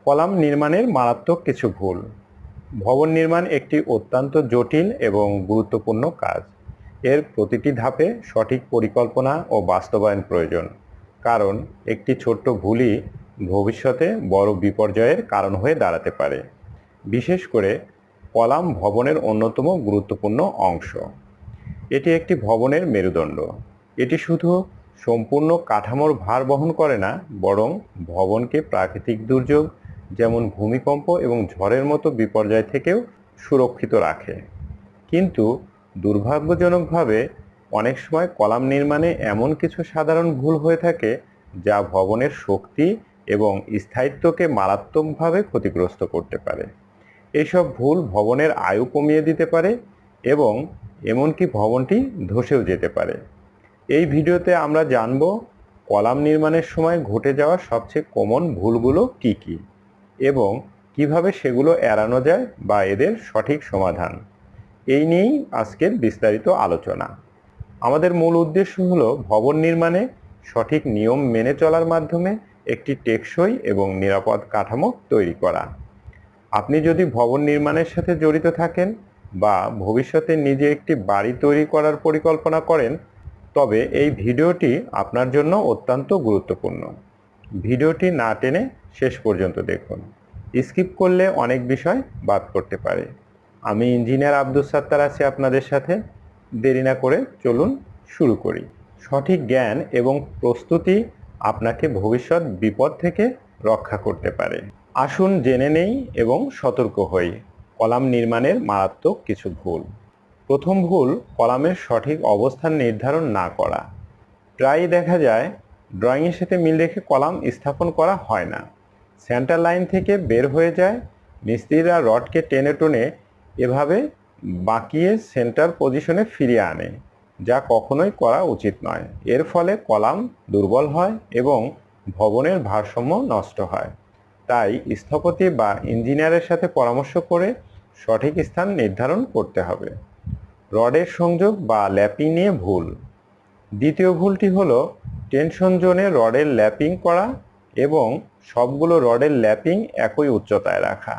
Column নির্মাণের মারাত্মক কিছু ভুল। ভবন নির্মাণ একটি অত্যন্ত জটিল এবং গুরুত্বপূর্ণ কাজ। এর প্রতিটি ধাপে সঠিক পরিকল্পনা ও বাস্তবায়ন প্রয়োজন, কারণ একটি ছোট্ট ভুলই ভবিষ্যতে বড় বিপর্যয়ের কারণ হয়ে দাঁড়াতে পারে। বিশেষ করে কলাম ভবনের অন্যতম গুরুত্বপূর্ণ অংশ। এটি একটি ভবনের মেরুদণ্ড। এটি শুধু সম্পূর্ণ কাঠামোর ভার বহন করে না, বরং ভবনকে প্রাকৃতিক দুর্যোগ যেমন ভূমিকম্প এবং ঝড়ের মতো বিপর্যয় থেকেও সুরক্ষিত রাখে। কিন্তু দুর্ভাগ্যজনকভাবে অনেক সময় কলাম নির্মাণে এমন কিছু সাধারণ ভুল হয়ে থাকে যা ভবনের শক্তি এবং স্থায়িত্বকে মারাত্মকভাবে ক্ষতিগ্রস্ত করতে পারে। এইসব ভুল ভবনের আয়ু কমিয়ে দিতে পারে এবং এমনকি ভবনটি ধসেও যেতে পারে। এই ভিডিওতে আমরা জানব কলাম নির্মাণের সময় ঘটে যাওয়া সবচেয়ে কমন ভুলগুলো কি কি এবং কিভাবে সেগুলো এড়ানো যায় বা এদের সঠিক সমাধান। এই নিয়েই আজকের বিস্তারিত আলোচনা। আমাদের মূল উদ্দেশ্য হলো ভবন নির্মাণে সঠিক নিয়ম মেনে চলার মাধ্যমে একটি টেকসই এবং নিরাপদ কাঠামো তৈরি করা। আপনি যদি ভবন নির্মাণের সাথে জড়িত থাকেন বা ভবিষ্যতে নিজে একটি বাড়ি তৈরি করার পরিকল্পনা করেন, তবে এই ভিডিওটি আপনার জন্য অত্যন্ত গুরুত্বপূর্ণ। ভিডিওটি না টেনে শেষ পর্যন্ত দেখুন। স্কিপ করলে অনেক বিষয় বাদ করতে পারে। আমি ইঞ্জিনিয়ার আব্দুস সাত্তার আছি আপনাদের সাথে। দেরি না করে চলুন শুরু করি। সঠিক জ্ঞান এবং প্রস্তুতি আপনাকে ভবিষ্যৎ বিপদ থেকে রক্ষা করতে পারে। আসুন জেনে নেই এবং সতর্ক হই কলাম নির্মাণের মারাত্মক কিছু ভুল। প্রথম ভুল, কলামের সঠিক অবস্থান নির্ধারণ না করা। প্রায়ই দেখা যায় ড্রয়িংয়ের সাথে মিল রেখে কলাম স্থাপন করা হয় না। সেন্টার লাইন থেকে বের হয়ে যায়। মিস্ত্রিরা রডকে টেনে টুনে এভাবে বাঁকিয়ে সেন্টার পজিশনে ফিরিয়ে আনে, যা কখনোই করা উচিত নয়। এর ফলে কলাম দুর্বল হয় এবং ভবনের ভারসাম্য নষ্ট হয়। তাই স্থপতি বা ইঞ্জিনিয়ারের সাথে পরামর্শ করে সঠিক স্থান নির্ধারণ করতে হবে। রডের সংযোগ বা ল্যাপিং নিয়ে ভুল। দ্বিতীয় ভুলটি হলো টেনশন জোনে রডের ল্যাপিং করা এবং সবগুলো রডের ল্যাপিং একই উচ্চতায় রাখা।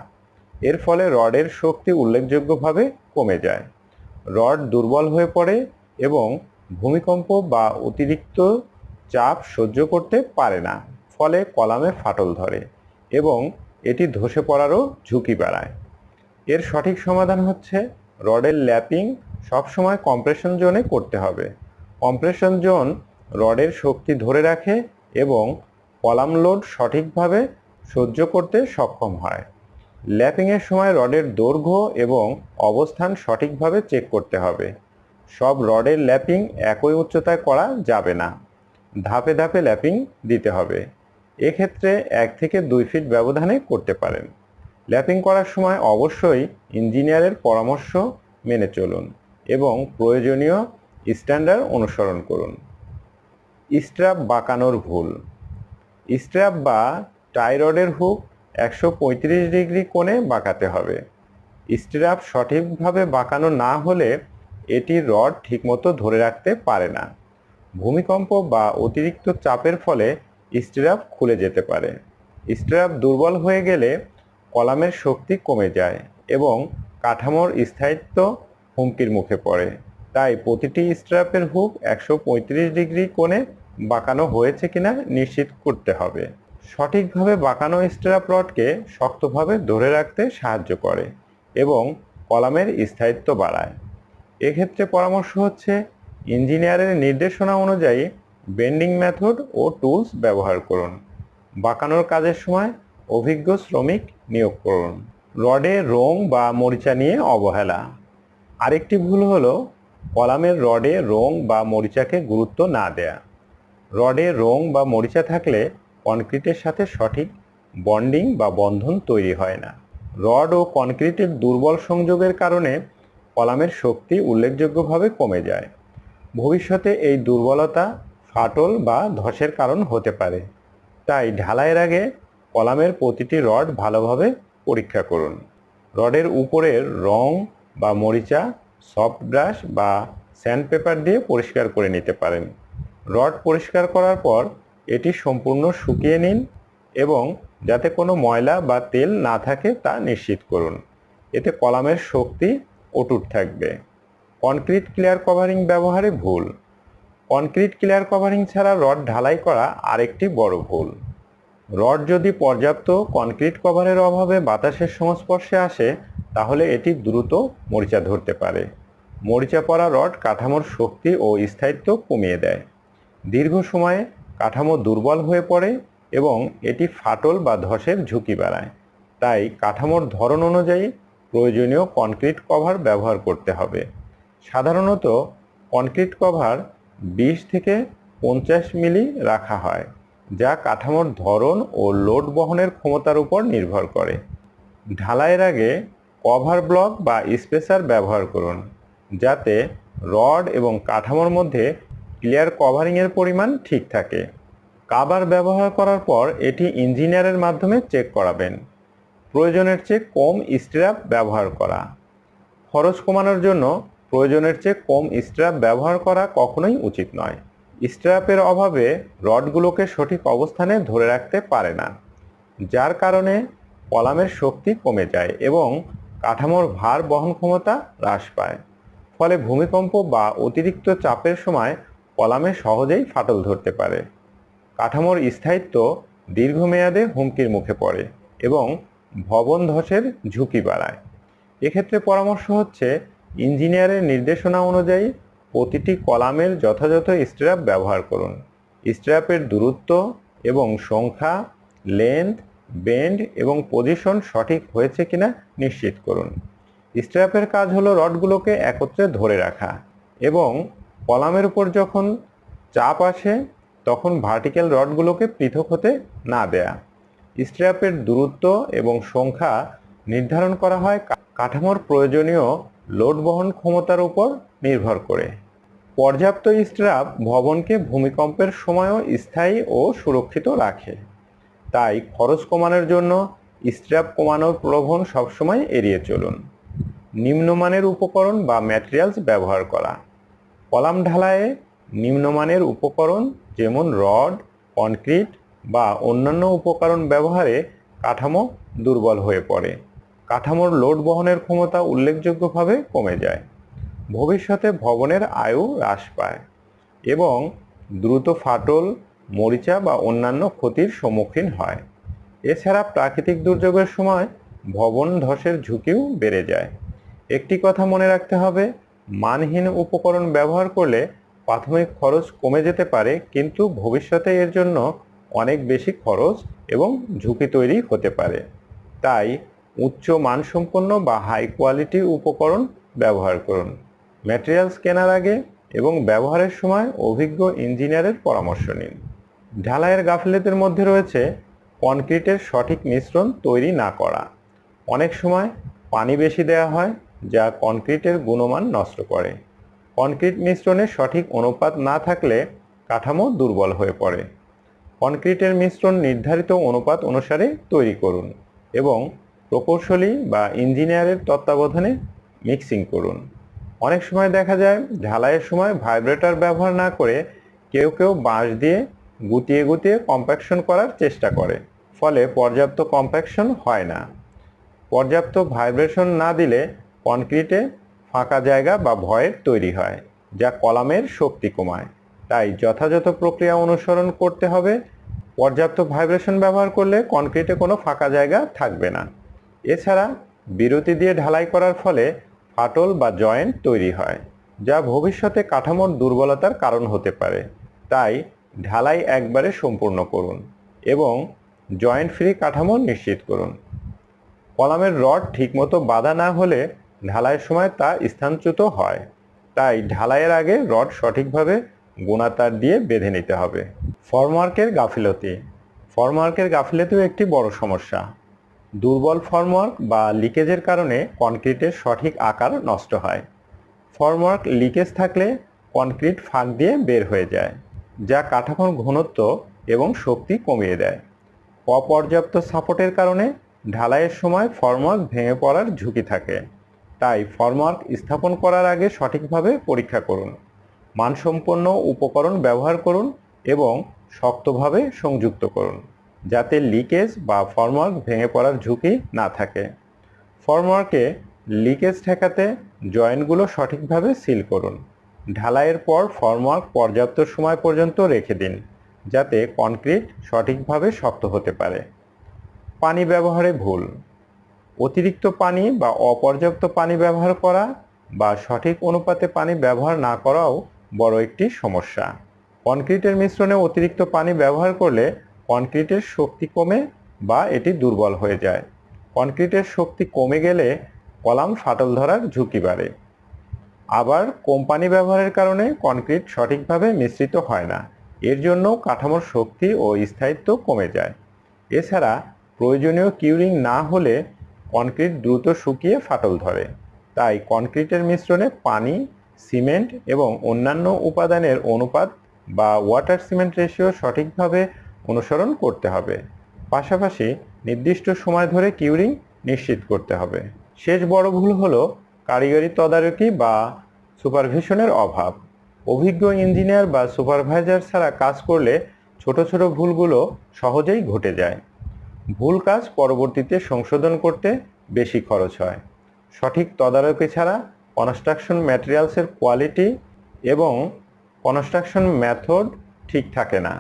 এর ফলে রডের শক্তি উল্লেখযোগ্যভাবে কমে যায়। রড দুর্বল হয়ে পড়ে এবং ভূমিকম্প বা অতিরিক্ত চাপ সহ্য করতে পারে না, ফলে কলামে ফাটল ধরে এবং এটি ধসে পড়ারও ঝুঁকি বাড়ায়। এর সঠিক সমাধান হচ্ছে রডের ল্যাপিং সবসময় কম্প্রেশন জোনে করতে হবে। কম্প্রেশন জোন রডের শক্তি ধরে রাখে এবং কলাম লোড সঠিকভাবে সহ্য করতে সক্ষম হয়। ল্যাপিংয়ের সময় রডের দৈর্ঘ্য এবং অবস্থান সঠিকভাবে চেক করতে হবে। সব রডের ল্যাপিং একই উচ্চতায় করা যাবে না। ধাপে ধাপে ল্যাপিং দিতে হবে। এক্ষেত্রে 1 থেকে 2 ফিট ব্যবধানে করতে পারেন। ল্যাপিং করার সময় অবশ্যই ইঞ্জিনিয়ারের পরামর্শ মেনে চলুন এবং প্রয়োজনীয় স্ট্যান্ডার্ড অনুসরণ করুন। স্ট্র্যাপ বাঁকানোর ভুল। স্ট্র্যাপ বা টাই রডের হুক 135 ডিগ্রি কোণে বাঁকাতে হবে। স্ট্র্যাপ সঠিকভাবে বাঁকানো না হলে এটি রড ঠিকমতো ধরে রাখতে পারে না। ভূমিকম্প বা অতিরিক্ত চাপের ফলে স্ট্র্যাপ খুলে যেতে পারে। স্ট্র্যাপ দুর্বল হয়ে গেলে কলামের শক্তি কমে যায় এবং কাঠামোর স্থায়িত্ব হুমকির মুখে পড়ে। তাই প্রতিটি স্ট্র্যাপের হুক 135 ডিগ্রি কোণে বাঁকানো হয়েছে কিনা নিশ্চিত করতে হবে। সঠিকভাবে বাঁকানো স্ট্র্যাপ রডকে শক্তভাবে ধরে রাখতে সাহায্য করে এবং কলামের স্থায়িত্ব বাড়ায়। এক্ষেত্রে পরামর্শ হচ্ছে ইঞ্জিনিয়ারের নির্দেশনা অনুযায়ী বেন্ডিং মেথড ও টুলস ব্যবহার করুন। বাঁকানোর কাজের সময় অভিজ্ঞ শ্রমিক নিয়োগ করুন। রডে রং বা মরিচা নিয়ে অবহেলা। আরেকটি ভুল হলো কলামের রডে রং বা মরিচাকে গুরুত্ব না দেয়া। রডে রং বা মরিচা থাকলে কনক্রিটের সাথে সঠিক বন্ডিং বা বন্ধন তৈরি হয় না। রড ও কনক্রিটের দুর্বল সংযোগের কারণে কলামের শক্তি উল্লেখযোগ্যভাবে কমে যায়। ভবিষ্যতে এই দুর্বলতা ফাটল বা ধসের কারণ হতে পারে। তাই ঢালাইয়ের আগে কলামের প্রতিটি রড ভালোভাবে পরীক্ষা করুন। রডের উপরের রং বা মরিচা সফট ব্রাশ বা স্যান্ডপেপার দিয়ে পরিষ্কার করে নিতে পারেন। রড পরিষ্কার করার পর এটি সম্পূর্ণ শুকিয়ে নিন এবং যাতে কোনো ময়লা বা তেল না থাকে তা নিশ্চিত করুন। এতে কলামের শক্তি অটুট থাকবে। কনক্রিট ক্লিয়ার কভারিং ব্যবহারে ভুল। কনক্রিট ক্লিয়ার কভারিং ছাড়া রড ঢালাই করা আরেকটি বড় ভুল। রড যদি পর্যাপ্ত কনক্রিট কভারের অভাবে বাতাসের সংস্পর্শে আসে তাহলে এটি দ্রুত মরিচা ধরতে পারে। মরিচা পড়া রড কাঠামোর শক্তি ও স্থায়িত্ব কমিয়ে দেয়। দীর্ঘ সময়ে কাঠামো দুর্বল হয়ে পড়ে এবং এটি ফাটল বা ধসের ঝুঁকি বাড়ায়। তাই কাঠামোর ধরন অনুযায়ী প্রয়োজনীয় কনক্রিট কভার ব্যবহার করতে হবে। সাধারণত কনক্রিট কভার 20 থেকে 50 মিলি রাখা হয়, যা কাঠামোর ধরন ও লোড বহনের ক্ষমতার উপর নির্ভর করে। ঢালাইয়ের আগে কভার ব্লক বা স্পেসার ব্যবহার করুন, যাতে রড এবং কাঠামোর মধ্যে ক্লিয়ার কভারিংয়ের পরিমাণ ঠিক থাকে। কাভার ব্যবহার করার পর এটি ইঞ্জিনিয়ারের মাধ্যমে চেক করাবেন। প্রয়োজনের চেয়ে কম স্ট্র্যাপ ব্যবহার করা। খরচ কমানোর জন্য প্রয়োজনের চেয়ে কম স্ট্র্যাপ ব্যবহার করা কখনোই উচিত নয়। স্ট্র্যাপের অভাবে রডগুলোকে সঠিক অবস্থানে ধরে রাখতে পারে না, যার কারণে কলামের শক্তি কমে যায় এবং কাঠামোর ভার বহন ক্ষমতা হ্রাস পায়। ফলে ভূমিকম্প বা অতিরিক্ত চাপের সময় কলামে সহজেই ফাটল ধরতে পারে। কাঠামোর স্থায়িত্ব দীর্ঘমেয়াদে হুমকির মুখে পড়ে এবং ভবন ধসের ঝুঁকি বাড়ায়। এক্ষেত্রে পরামর্শ হচ্ছে ইঞ্জিনিয়ারের নির্দেশনা অনুযায়ী প্রতিটি কলামের যথাযথ স্ট্র্যাপ ব্যবহার করুন। স্ট্র্যাপের দূরত্ব এবং সংখ্যা, লেন্থ, বেন্ড এবং পজিশন সঠিক হয়েছে কিনা নিশ্চিত করুন। স্ট্র্যাপের কাজ হলো রডগুলোকে একত্রে ধরে রাখা এবং কলামের উপর যখন চাপ আসে তখন ভার্টিক্যাল রডগুলোকে পৃথক হতে না দেয়া। স্ট্র্যাপের দূরত্ব এবং সংখ্যা নির্ধারণ করা হয় কাঠামোর প্রয়োজনীয় লোড বহন ক্ষমতার উপর নির্ভর করে। পর্যাপ্ত স্ট্র্যাপ ভবনকে ভূমিকম্পের সময়ও স্থায়ী ও সুরক্ষিত রাখে। তাই খরচ কমানোর জন্য স্ট্র্যাপ কমানোর প্রলোভন সবসময় এড়িয়ে চলুন। নিম্নমানের উপকরণ বা ম্যাটেরিয়ালস ব্যবহার করা। কলাম ঢালাইয়ে নিম্নমানের উপকরণ যেমন রড, কনক্রিট বা অন্যান্য উপকরণ ব্যবহারে কাঠামো দুর্বল হয়ে পড়ে। কাঠামোর লোড বহনের ক্ষমতা উল্লেখযোগ্যভাবে কমে যায়। ভবিষ্যতে ভবনের আয়ু হ্রাস পায় এবং দ্রুত ফাটল, মরিচা বা অন্যান্য ক্ষতির সম্মুখীন হয়। এছাড়া প্রাকৃতিক দুর্যোগের সময় ভবন ধসের ঝুঁকিও বেড়ে যায়। একটি কথা মনে রাখতে হবে, মানহীন উপকরণ ব্যবহার করলে প্রাথমিক খরচ কমে যেতে পারে, কিন্তু ভবিষ্যতে এর জন্য অনেক বেশি খরচ এবং ঝুঁকি তৈরি হতে পারে। তাই উচ্চ মানসম্পন্ন বা হাই কোয়ালিটি উপকরণ ব্যবহার করুন। ম্যাটেরিয়ালস কেনার আগে এবং ব্যবহারের সময় অভিজ্ঞ ইঞ্জিনিয়ারের পরামর্শ নিন। ঢালাইয়ের গাফিলতির মধ্যে রয়েছে কনক্রিটের সঠিক মিশ্রণ তৈরি না করা। অনেক সময় পানি বেশি দেওয়া হয়, যা কনক্রিটের গুণমান নষ্ট করে। কনক্রিট মিশ্রণের সঠিক অনুপাত না থাকলে কাঠামো দুর্বল হয়ে পড়ে। কনক্রিটের মিশ্রণ নির্ধারিত অনুপাত অনুসারে তৈরি করুন এবং প্রকৌশলী বা ইঞ্জিনিয়ারের তত্ত্বাবধানে মিক্সিং করুন। অনেক সময় দেখা যায় ঢালাইয়ের সময় ভাইব্রেটর ব্যবহার না করে কেউ কেউ বাঁশ দিয়ে গুটিয়ে গুটিয়ে কম্প্যাকশন করার চেষ্টা করে, ফলে পর্যাপ্ত কম্প্যাকশন হয় না। পর্যাপ্ত ভাইব্রেশন না দিলে কনক্রিটে ফাঁকা জায়গা বা ভয়েড তৈরি হয়, যা কলামের শক্তি কমায়। তাই যথাযথ প্রক্রিয়া অনুসরণ করতে হবে। পর্যাপ্ত ভাইব্রেশন ব্যবহার করলে কনক্রিটে কোনো ফাঁকা জায়গা থাকবে না। এছাড়া বিরতি দিয়ে ঢালাই করার ফলে ফাটল বা জয়েন্ট তৈরি হয়, যা ভবিষ্যতে কাঠামোর দুর্বলতার কারণ হতে পারে। তাই ঢালাই একবারে সম্পূর্ণ করুন এবং জয়েন্ট ফ্রি কাঠামো নিশ্চিত করুন। কলামের রড ঠিকমতো বাঁধা না হলে ঢালাইয়ের সময় তা স্থানচ্যুত হয়। তাই ঢালাইয়ের আগে রড সঠিকভাবে গোনাতার দিয়ে বেঁধে নিতে হবে। ফর্মওয়ার্কের গাফিলতি। ফর্মওয়ার্কের গাফিলতিও একটি বড় সমস্যা। দুর্বল ফর্মওয়ার্ক বা লিকেজের কারণে কনক্রিটের সঠিক আকার নষ্ট হয়। ফর্মওয়ার্ক লিকেজ থাকলে কনক্রিট ফাঁক দিয়ে বের হয়ে যায়, যা কাঠামোর ঘনত্ব এবং শক্তি কমিয়ে দেয়। অপর্যাপ্ত সাপোর্টের কারণে ঢালাইয়ের সময় ফর্মওয়ার্ক ভেঙে পড়ার ঝুঁকি থাকে। তাই ফর্মওয়ার্ক স্থাপন করার আগে সঠিকভাবে পরীক্ষা করুন। মানসম্পন্ন উপকরণ ব্যবহার করুন এবং শক্তভাবে সংযুক্ত করুন। যাতে লিকেজ বা ফর্মওয়ার্ক ভেঙে পড়ার ঝুঁকি না থাকে। ফর্মওয়ার্কে লিকেজ ঠেকাতে জয়েন্টগুলো সঠিকভাবে সিল করুন। ঢালাইয়ের পর ফর্মওয়ার্ক পর্যাপ্ত সময় পর্যন্ত রেখে দিন, যাতে কনক্রিট সঠিকভাবে শক্ত হতে পারে। পানি ব্যবহারে ভুল। অতিরিক্ত পানি বা অপর্যাপ্ত পানি ব্যবহার করা বা সঠিক অনুপাতে পানি ব্যবহার না করাও বড় একটি সমস্যা। কনক্রিটের মিশ্রণে অতিরিক্ত পানি ব্যবহার করলে কনক্রিটের শক্তি কমে বা এটি দুর্বল হয়ে যায়। কনক্রিটের শক্তি কমে গেলে কলাম ফাটল ধরার ঝুঁকি বাড়ে। আবার কম পানি ব্যবহারের কারণে কনক্রিট সঠিকভাবে মিশ্রিত হয় না, এর জন্য কাঠামোর শক্তি ও স্থায়িত্ব কমে যায়। এছাড়া প্রয়োজনীয় কিউরিং না হলে কনক্রিট দ্রুত শুকিয়ে ফাটল ধরে। তাই কনক্রিটের মিশ্রণে পানি, সিমেন্ট এবং অন্যান্য উপাদানের অনুপাত বা ওয়াটার সিমেন্ট রেশিও সঠিকভাবে অনুসরণ করতে হবে। পাশাপাশি নির্দিষ্ট সময় ধরে কিউরিং নিশ্চিত করতে হবে। শেষ বড় ভুল হলো কারিগরি তদারকি বা সুপারভিশনের অভাব। অভিজ্ঞ ইঞ্জিনিয়ার বা সুপারভাইজার ছাড়া কাজ করলে ছোট ছোট ভুলগুলো সহজেই ঘটে যায়। ভুল কাজ পরবর্তীতে সংশোধন করতে বেশি খরচ হয়। সঠিক তদারকি ছাড়া কনস্ট্রাকশন ম্যাটেরিয়ালসের কোয়ালিটি এবং কনস্ট্রাকশন মেথড ঠিক থাকে না।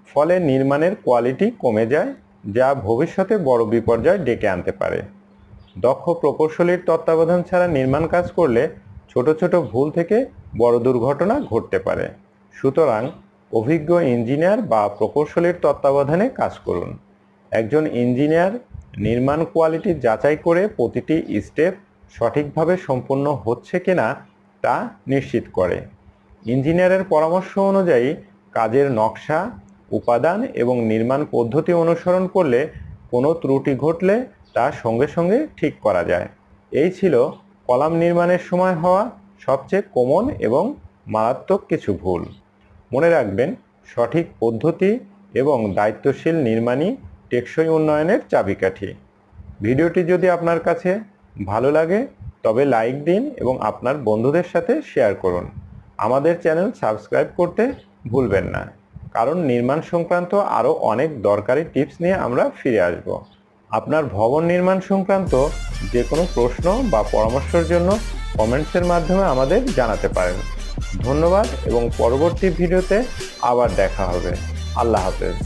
ফলে নির্মাণের কোয়ালিটি কমে যায়, যা ভবিষ্যতে বড় বিপর্যয় ডেকে আনতে পারে। দক্ষ প্রকৌশলীর তত্ত্বাবধান ছাড়া নির্মাণ কাজ করলে ছোট ছোট ভুল থেকে বড় দুর্ঘটনা ঘটতে পারে। সুতরাং অভিজ্ঞ ইঞ্জিনিয়ার বা প্রকৌশলীর তত্ত্বাবধানে কাজ করুন। একজন ইঞ্জিনিয়ার নির্মাণ কোয়ালিটি যাচাই করে প্রতিটি স্টেপ সঠিকভাবে সম্পন্ন হচ্ছে কিনা তা নিশ্চিত করে। ইঞ্জিনিয়ারের পরামর্শ অনুযায়ী কাজের নকশা, উপাদান এবং নির্মাণ পদ্ধতি অনুসরণ করলে কোনো ত্রুটি ঘটলে তা সঙ্গে সঙ্গে ঠিক করা যায়। এই ছিল কলাম নির্মাণের সময় হওয়া সবচেয়ে কমন এবং মারাত্মক কিছু ভুল। মনে রাখবেন, সঠিক পদ্ধতি এবং দায়িত্বশীল নির্মাণই টেকসই উন্নয়নের চাবিকাঠি। ভিডিওটি যদি আপনার কাছে ভালো লাগে তবে লাইক দিন এবং আপনার বন্ধুদের সাথে শেয়ার করুন। আমাদের চ্যানেল সাবস্ক্রাইব করতে ভুলবেন না, কারণ নির্মাণ সংক্রান্ত আরও অনেক দরকারি টিপস নিয়ে আমরা ফিরে আসব। আপনার ভবন নির্মাণ সংক্রান্ত যে কোনো প্রশ্ন বা পরামর্শের জন্য কমেন্টসের মাধ্যমে আমাদের জানাতে পারেন। ধন্যবাদ এবং পরবর্তী ভিডিওতে আবার দেখা হবে। আল্লাহ হাফেজ।